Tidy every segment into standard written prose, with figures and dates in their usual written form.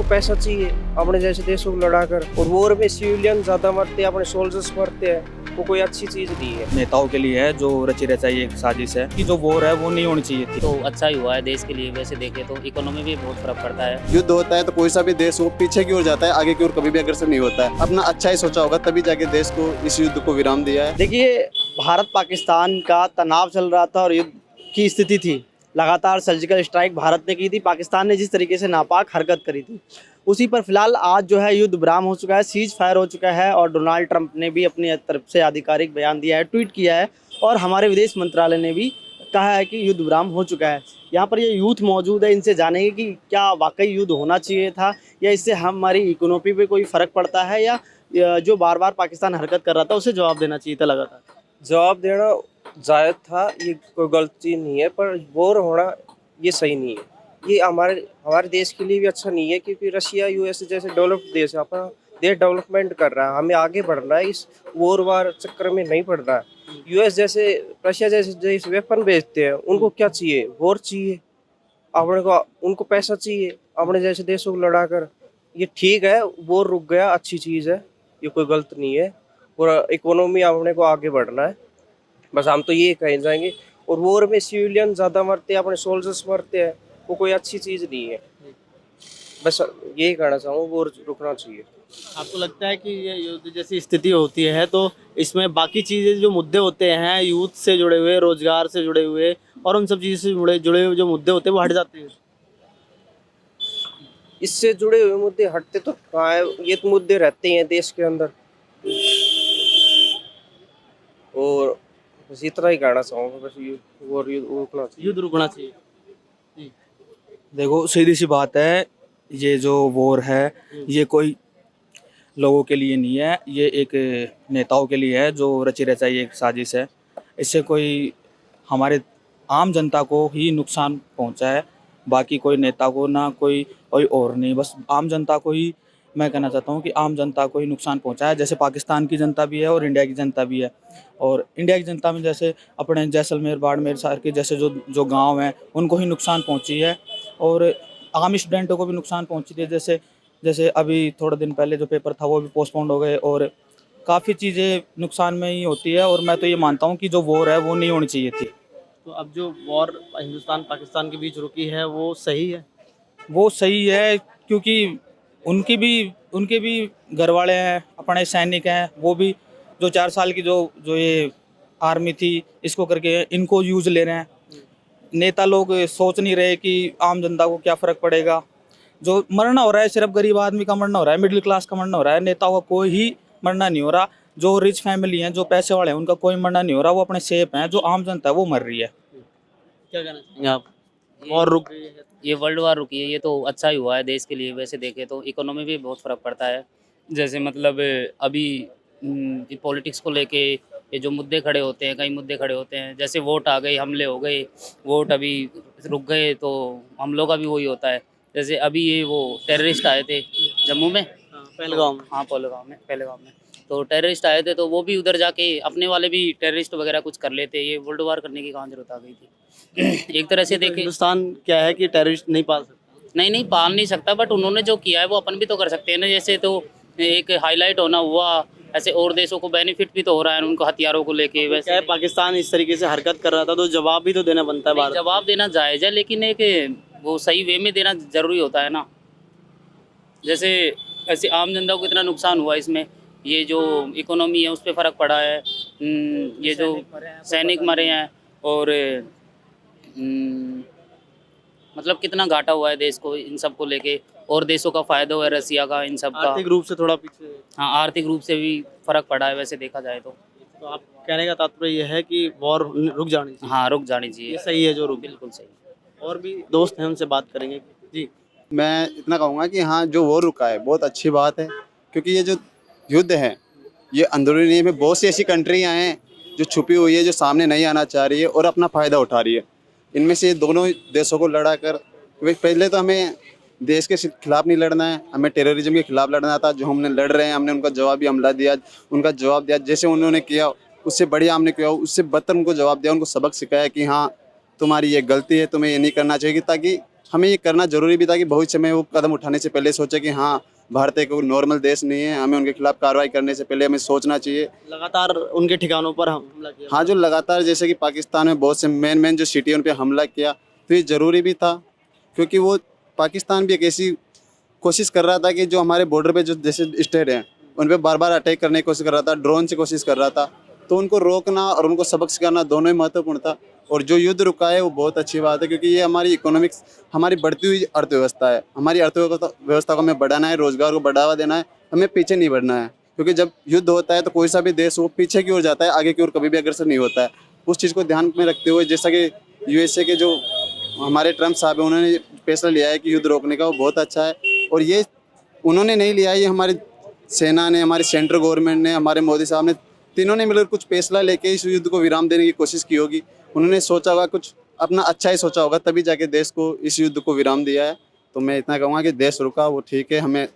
उनको पैसा चाहिए अपने जैसे देशों को लड़ाकर, और वॉर में सिविलियन ज्यादा मरते हैं, अपने सोल्जर्स मरते हैं, वो कोई अच्छी चीज नहीं है। नेताओं के लिए है जो रची रचाई एक साजिश है कि जो वॉर है वो नहीं होनी चाहिए थी। तो अच्छा ही हुआ है देश के लिए। वैसे देखें तो इकोनॉमी भी बहुत फर्क पड़ता है। युद्ध होता है तो कोई सा भी देश वो पीछे की ओर जाता है, आगे की ओर कभी भी अग्रसर नहीं होता है। अपना अच्छा ही सोचा होगा तभी जाके देश को इस युद्ध को विराम दिया है। देखिए, भारत पाकिस्तान का तनाव चल रहा था और युद्ध की स्थिति थी। लगातार सर्जिकल स्ट्राइक भारत ने की थी, पाकिस्तान ने जिस तरीके से नापाक हरकत करी थी उसी पर फिलहाल आज जो है युद्ध विराम हो चुका है, सीज फायर हो चुका है और डोनाल्ड ट्रंप ने भी अपनी तरफ से आधिकारिक बयान दिया है, ट्वीट किया है और हमारे विदेश मंत्रालय ने भी कहा है कि युद्ध विराम हो चुका है। यहाँ पर ये यूथ मौजूद है, इनसे जानेंगे कि क्या वाकई युद्ध होना चाहिए था या इससे हमारी इकोनॉमी पे कोई फ़र्क पड़ता है या जो बार बार पाकिस्तान हरकत कर रहा था उसे जवाब देना चाहिए था लगातार। जवाब देना जायज था, ये कोई गलती नहीं है, पर वॉर होना ये सही नहीं है। ये हमारे देश के लिए भी अच्छा नहीं है, क्योंकि रशिया यूएस जैसे डेवलप्ड देश है, अपना देश डेवलपमेंट कर रहा है, हमें आगे बढ़ना है, इस वॉर वार चक्कर में नहीं पड़ना है। यूएस जैसे रशिया जैसे वेपन बेचते हैं, उनको क्या चाहिए? वॉर चाहिए अपने को, उनको पैसा चाहिए अपने जैसे देशों को लड़ाकर। ये ठीक है, वॉर रुक गया, अच्छी चीज़ है, ये कोई गलत नहीं है, और इकोनॉमी अपने को आगे बढ़ना है, बस हम तो ये कह जाएंगे। और वॉर में सिविलियन ज़्यादा मरते हैं, अपने सोल्जर्स मरते हैं, वो कोई अच्छी चीज़ नहीं है, बस यही कहना चाहूँ, वॉर रुकना चाहिए। आपको लगता है कि ये युद्ध जैसी स्थिति होती है तो इसमें बाकी चीज़ें जो मुद्दे होते हैं यूथ से जुड़े हुए, रोजगार से जुड़े हुए और उन सब चीज़ों से जुड़े हुए जो मुद्दे होते हैं वो हट जाते हैं? इससे जुड़े हुए मुद्दे हटते तो कहाँ है, ये तो मुद्दे रहते हैं देश के अंदर, और बस इतना ही कहना चाहूँगा, बस ये वॉर रुकना चाहिए। युद्ध रुकना चाहिए। जी। देखो सीधी सी बात है, ये जो वॉर है ये कोई लोगों के लिए नहीं है, ये एक नेताओं के लिए है जो रची रचाई एक साजिश है। इससे कोई हमारे आम जनता को ही नुकसान पहुंचा है, बाकी कोई नेता को ना कोई और नहीं, बस आम जनता को ही मैं कहना चाहता हूं कि आम जनता को ही नुकसान पहुंचा है। जैसे पाकिस्तान की जनता भी है और इंडिया की जनता भी है, और इंडिया की जनता में जैसे अपने जैसलमेर बाड़मेर शहर के जैसे जो गाँव हैं उनको ही नुकसान पहुँची है, और आगामी स्टूडेंटों को भी नुकसान पहुँची थी। जैसे अभी थोड़े दिन पहले जो पेपर था वो भी पोस्टपोन्ड हो गए, और काफ़ी चीज़ें नुकसान में ही होती है, और मैं तो ये मानता हूँ कि जो वॉर है वो नहीं होनी चाहिए थी। तो अब जो वॉर हिंदुस्तान पाकिस्तान के बीच रुकी है वो सही है? वो सही है क्योंकि उनके भी घर वाले हैं, अपने सैनिक हैं, वो भी जो 4 साल की जो ये आर्मी थी इसको करके इनको यूज़ ले रहे हैं। नेता लोग सोच नहीं रहे कि आम जनता को क्या फ़र्क पड़ेगा। जो मरना हो रहा है सिर्फ गरीब आदमी का मरना हो रहा है, मिडिल क्लास का मरना हो रहा है, नेताओं का कोई ही मरना नहीं हो रहा। जो रिच फैमिली हैं, जो पैसे वाले हैं, उनका कोई मरना नहीं हो रहा, वो अपने सेफ हैं। जो आम जनता है वो मर रही है। क्या कहना चाहेंगे आप? वॉर रुक गई है? ये वर्ल्ड वार रुकी है, ये तो अच्छा ही हुआ है देश के लिए। वैसे देखें तो इकोनॉमी भी बहुत फ़र्क पड़ता है। जैसे मतलब अभी पॉलिटिक्स को लेके ये जो मुद्दे खड़े होते हैं, कई मुद्दे खड़े होते हैं, जैसे वोट आ गए, हमले हो गए, वोट अभी रुक गए तो हमलों का भी वही होता है। जैसे अभी ये वो टेररिस्ट आए थे जम्मू में, पहलगाम में। हाँ पहलगाम में तो टेररिस्ट आए थे, तो वो भी उधर जाके अपने वाले भी टेररिस्ट वगैरह कुछ कर लेते। ये वर्ल्ड वार करने की कहाँ जरूरत आ गई थी? एक तरह से तो देखें, हिंदुस्तान क्या है कि टेररिस्ट नहीं पाल सकता? नहीं पाल नहीं सकता, बट उन्होंने जो किया है वो अपन भी तो कर सकते हैं ना। जैसे तो एक हाईलाइट होना हुआ, ऐसे और देशों को बेनिफिट भी तो हो रहा है उनको हथियारों को लेके। क्या वैसे है, पाकिस्तान इस तरीके से हरकत कर रहा था तो जवाब भी तो देना बनता है भारत। जवाब देना जायज़ है, लेकिन एक वो सही वे में देना ज़रूरी होता है ना। जैसे ऐसे आम जनता को कितना नुकसान हुआ इसमें, ये जो इकोनॉमी है उस पर फ़र्क पड़ा है। ये जो सैनिक मरे हैं और मतलब कितना घाटा हुआ है देश को इन सब को लेके, और देशों का फ़ायदा हुआ है रसिया का, इन सब का। आर्थिक रूप से थोड़ा पीछे। हाँ, आर्थिक रूप से भी फ़र्क पड़ा है वैसे देखा जाए तो। तो आप कहने का तात्पर्य यह है कि वॉर रुक जानी चाहिए? हाँ, रुक जानी चाहिए। ये सही है जो रुक? बिल्कुल सही। और भी दोस्त हैं, उनसे बात करेंगे। जी। मैं इतना कहूँगा कि हाँ, जो वॉर रुका है बहुत अच्छी बात है, क्योंकि ये जो युद्ध है ये अंदरूनी में बहुत सी ऐसी कंट्रियाँ हैं जो छुपी हुई है, जो सामने नहीं आना चाह रही है और अपना फ़ायदा उठा रही है। इनमें से दोनों देशों को लड़ा कर, पहले तो हमें देश के खिलाफ नहीं लड़ना है, हमें टेररिज्म के खिलाफ लड़ना था। जो हमने लड़ रहे हैं, हमने उनका जवाबी हमला दिया, उनका जवाब दिया। जैसे उन्होंने किया उससे बढ़िया हमने किया, उससे बदतर उनको जवाब दिया, उनको सबक सिखाया कि हाँ तुम्हारी ये गलती है, तुम्हें ये नहीं करना चाहिए, ताकि हमें ये करना जरूरी भी था कि भविष्य में वो कदम उठाने से पहले सोचे कि हाँ भारत एक नॉर्मल देश नहीं है, हमें उनके खिलाफ कार्रवाई करने से पहले हमें सोचना चाहिए। लगातार उनके ठिकानों पर हमला किया। हाँ, जो लगातार जैसे कि पाकिस्तान में बहुत से मेन जो सिटी उन पर हमला किया, तो ये ज़रूरी भी था क्योंकि वो पाकिस्तान भी एक ऐसी कोशिश कर रहा था कि जो हमारे बॉर्डर पे जो जैसे स्टेट हैं उन पर बार बार अटैक करने की कोशिश कर रहा था, ड्रोन से कोशिश कर रहा था, तो उनको रोकना और उनको सबक सिखाना दोनों ही महत्वपूर्ण था। और जो युद्ध रुका है वो बहुत अच्छी बात है क्योंकि ये हमारी इकोनॉमिक्स, हमारी बढ़ती हुई अर्थव्यवस्था है, हमारी अर्थव्यवस्था को हमें बढ़ाना है, रोजगार को बढ़ावा देना है, हमें पीछे नहीं बढ़ना है। क्योंकि जब युद्ध होता है तो कोई सा भी देश वो पीछे की ओर जाता है, आगे की ओर कभी भी अग्रसर नहीं होता है। उस चीज़ को ध्यान में रखते हुए जैसा कि USA के जो हमारे ट्रम्प साहब हैं उन्होंने फैसला लिया है कि युद्ध रोकने का, वो बहुत अच्छा है। और ये उन्होंने नहीं लिया, ये हमारी सेना ने, हमारी सेंट्रल गवर्नमेंट ने, हमारे मोदी साहब ने, तीनों ने मिलकर कुछ फैसला लेके इस युद्ध को विराम देने की कोशिश की होगी। उन्होंने सोचा होगा, कुछ अपना अच्छा ही सोचा होगा, तभी जाके देश को इस युद्ध को विराम दिया है। तो मैं इतना कहूँगा कि देश रुका वो ठीक है, हमें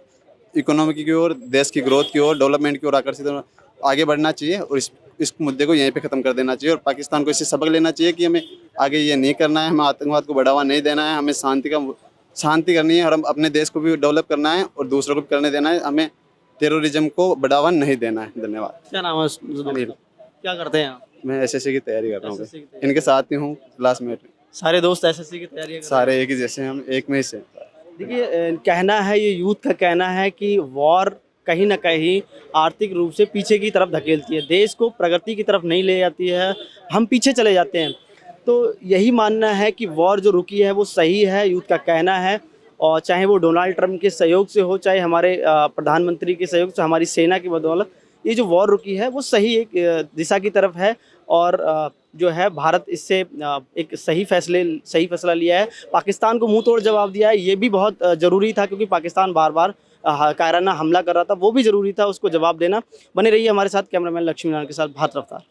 इकोनॉमी की ओर, देश की ग्रोथ की ओर, डेवलपमेंट की ओर आकर्षित आगे बढ़ना चाहिए और इस मुद्दे को यहीं पे ख़त्म कर देना चाहिए। और पाकिस्तान को इससे सबक लेना चाहिए कि हमें आगे ये नहीं करना है, हमें आतंकवाद को बढ़ावा नहीं देना है, हमें शांति करनी है और हम अपने देश को भी डेवलप करना है और दूसरों को भी करने देना है, हमें टेररिज्म को बढ़ावा नहीं देना है। धन्यवाद। क्या नाम है अनिल? क्या करते हैं आप? मैं SSC की तैयारी कर रहा हूँ, SSC की तैयारी। इनके साथ ही हूँ क्लासमेट। सारे दोस्त SSC की तैयारी कर रहे हैं? सारे एक ही जैसे हैं, हम एक में ही से। देखिए कहना है, ये यूथ का कहना है कि वॉर कहीं ना कहीं आर्थिक रूप से पीछे की तरफ धकेलती है, देश को प्रगति की तरफ नहीं ले जाती है, हम पीछे चले जाते हैं। तो यही मानना है कि वॉर जो रुकी है वो सही है, यूथ का कहना है। और चाहे वो डोनाल्ड ट्रंप के सहयोग से हो, चाहे हमारे प्रधानमंत्री के सहयोग से, हमारी सेना की बदौलत ये जो वॉर रुकी है वो सही एक दिशा की तरफ है। और जो है भारत इससे एक सही फैसला लिया है। पाकिस्तान को मुंह तोड़ जवाब दिया है, ये भी बहुत ज़रूरी था क्योंकि पाकिस्तान बार बार कायराना हमला कर रहा था, वो भी ज़रूरी था उसको जवाब देना। बने रहिए हमारे साथ, कैमरामैन लक्ष्मी नारायण के साथ भारत रफ्तार।